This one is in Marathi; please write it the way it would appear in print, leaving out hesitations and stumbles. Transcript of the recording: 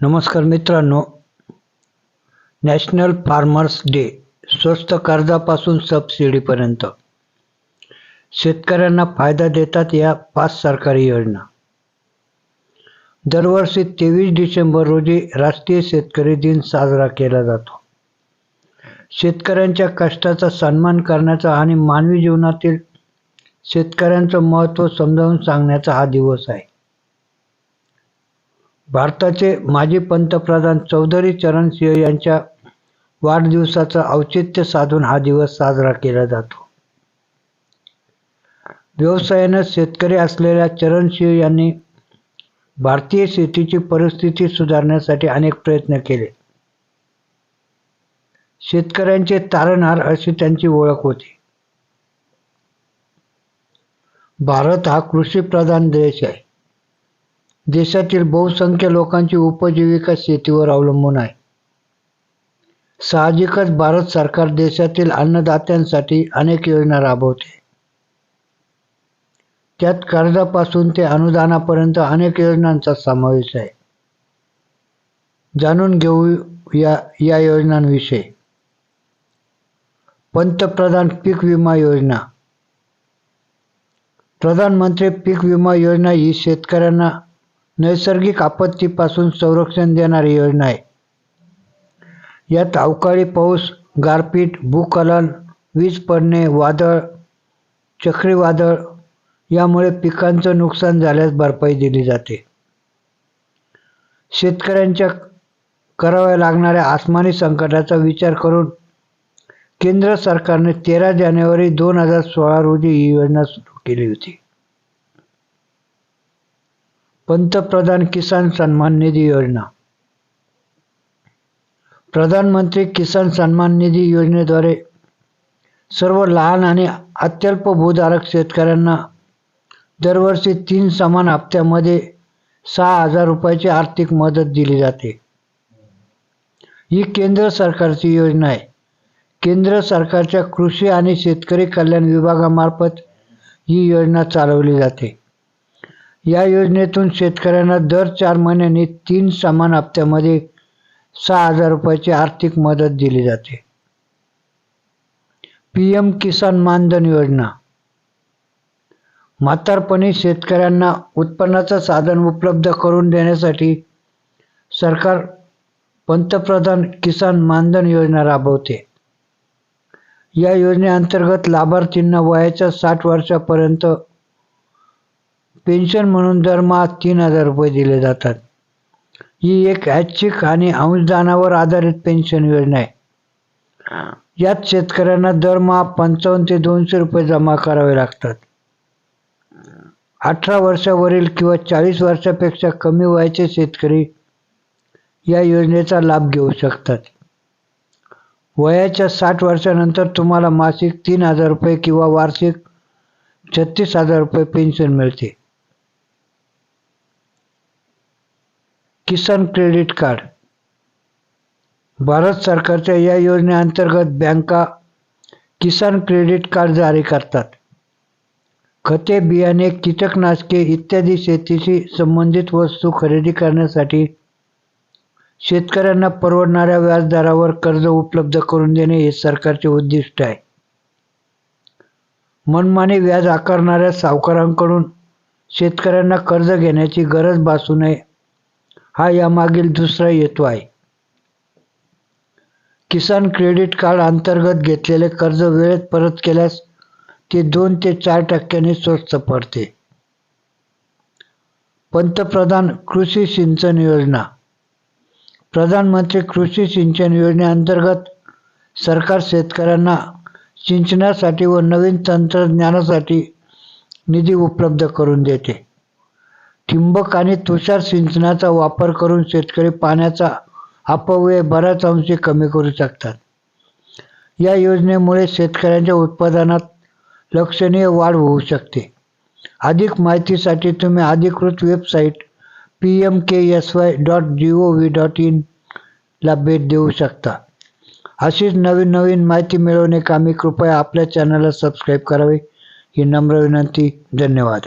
नमस्कार मित्रांनो, नॅशनल फार्मर्स डे स्वस्त कर्जापासून सबसिडीपर्यंत शेतकऱ्यांना फायदा देतात या 5 सरकारी योजना. दरवर्षी 23 डिसेंबर रोजी राष्ट्रीय शेतकरी दिन साजरा केला जातो. शेतकऱ्यांच्या कष्टाचा सन्मान करण्याचा आणि मानवी जीवनातील शेतकऱ्यांचं महत्त्व समजावून सांगण्याचा हा दिवस आहे. भारताचे माजी पंतप्रधान चौधरी चरण सिंह यांच्या वाढदिवसाचं औचित्य साधून हा दिवस साजरा केला जातो. व्यवसायानं शेतकरी असलेल्या चरण सिंह यांनी भारतीय शेतीची परिस्थिती सुधारण्यासाठी अनेक प्रयत्न केले. शेतकऱ्यांचे तारणहार अशी त्यांची ओळख होती. भारत हा कृषीप्रधान देश आहे. देशातील बहुसंख्य लोकांची उपजीविका शेतीवर अवलंबून आहे. साहजिकच भारत सरकार देशातील अन्नदात्यांसाठी अनेक योजना राबवते. त्यात कर्जापासून ते अनुदानापर्यंत अनेक योजनांचा समावेश आहे. जाणून घेऊ या योजनांविषयी. पंतप्रधान पीक विमा योजना. प्रधानमंत्री पीक विमा योजना ही शेतकऱ्यांना नैसर्गिक आपत्तीपासून संरक्षण देणारी योजना आहे. यात अवकाळी पाऊस, गारपीट, भूस्खलन, वीज पडणे, वादळ, चक्रीवादळ यामुळे पिकांचं नुकसान झाल्यास भरपाई दिली जाते. शेतकऱ्यांच्या कराव्या लागणाऱ्या आसमानी संकटाचा विचार करून केंद्र सरकारने 13 जानेवारी 2016 रोजी ही योजना सुरू केली होती. पंतप्रधान किसान सन्मान निधी योजना. प्रधानमंत्री किसान सन्मान निधी योजनेद्वारे सर्व लहान आणि अत्यल्प भूधारक शेतकऱ्यांना दरवर्षी 3 समान हप्त्यामध्ये 6,000 रुपयाची आर्थिक मदत दिली जाते. ही केंद्र सरकारची योजना आहे. केंद्र सरकारच्या कृषी आणि शेतकरी कल्याण विभागामार्फत ही योजना चालवली जाते. या योजनेतून शेतकऱ्यांना दर 4 महिन्यांनी 3 समान हप्त्यामध्ये 6,000 रुपयाची आर्थिक मदत दिली जाते. PM किसान मानधन योजना. म्हातारपणी शेतकऱ्यांना उत्पन्नाचं साधन उपलब्ध करून देण्यासाठी सरकार पंतप्रधान किसान मानधन योजना राबवते. या योजनेअंतर्गत लाभार्थींना वयाच्या 60 वर्षापर्यंत पेन्शन म्हणून दरमहा 3,000 रुपये दिले जातात. ही एक ऐच्छिक आणि अंशदानावर आधारित पेन्शन योजना आहे. यात शेतकऱ्यांना दरमहा 55 ते 200 रुपये जमा करावे लागतात. 18 वर्षावरील किंवा 40 वर्षापेक्षा कमी वयाचे शेतकरी या योजनेचा लाभ घेऊ शकतात. वयाच्या 60 वर्षानंतर तुम्हाला मासिक 3,000 रुपये किंवा वार्षिक 36,000 रुपये पेन्शन मिळते. किसान क्रेडिट कार्ड. भारत सरकारच्या या योजनेअंतर्गत बँका किसान क्रेडिट कार्ड जारी करतात. खते, बियाणे, कीटकनाशके इत्यादी शेतीशी संबंधित वस्तू खरेदी करण्यासाठी शेतकऱ्यांना परवडणाऱ्या व्याजदरावर कर्ज उपलब्ध करून देणे हे सरकारचे उद्दिष्ट आहे. मनमानी व्याज आकारणाऱ्या सावकारांकडून शेतकऱ्यांना कर्ज घेण्याची गरज भासू नये हा यामागील दुसरा हेतू आहे. किसान क्रेडिट कार्ड अंतर्गत घेतलेले कर्ज वेळेत परत केल्यास ते 2 ते 4% स्वस्त पडते. पंतप्रधान कृषी सिंचन योजना. प्रधानमंत्री कृषी सिंचन योजनेअंतर्गत सरकार शेतकऱ्यांना सिंचनासाठी व नवीन तंत्रज्ञानासाठी निधी उपलब्ध करून देते. ठिबक आणि तुषार सिंचनाचा वापर करून शेतकरी पाण्याचा अपव्यय बऱ्याच अंशी कमी करू शकतात. या योजनेमुळे शेतकऱ्यांच्या उत्पादनात लक्षणीय वाढ होऊ शकते. अधिक माहितीसाठी तुम्ही अधिकृत वेबसाईट pmksy.gov.in ला भेट देऊ शकता. अशीच नवीन माहिती मिळवण्याकामी कृपया आपल्या चॅनलला सबस्क्राईब करावे ही नम्र विनंती. धन्यवाद.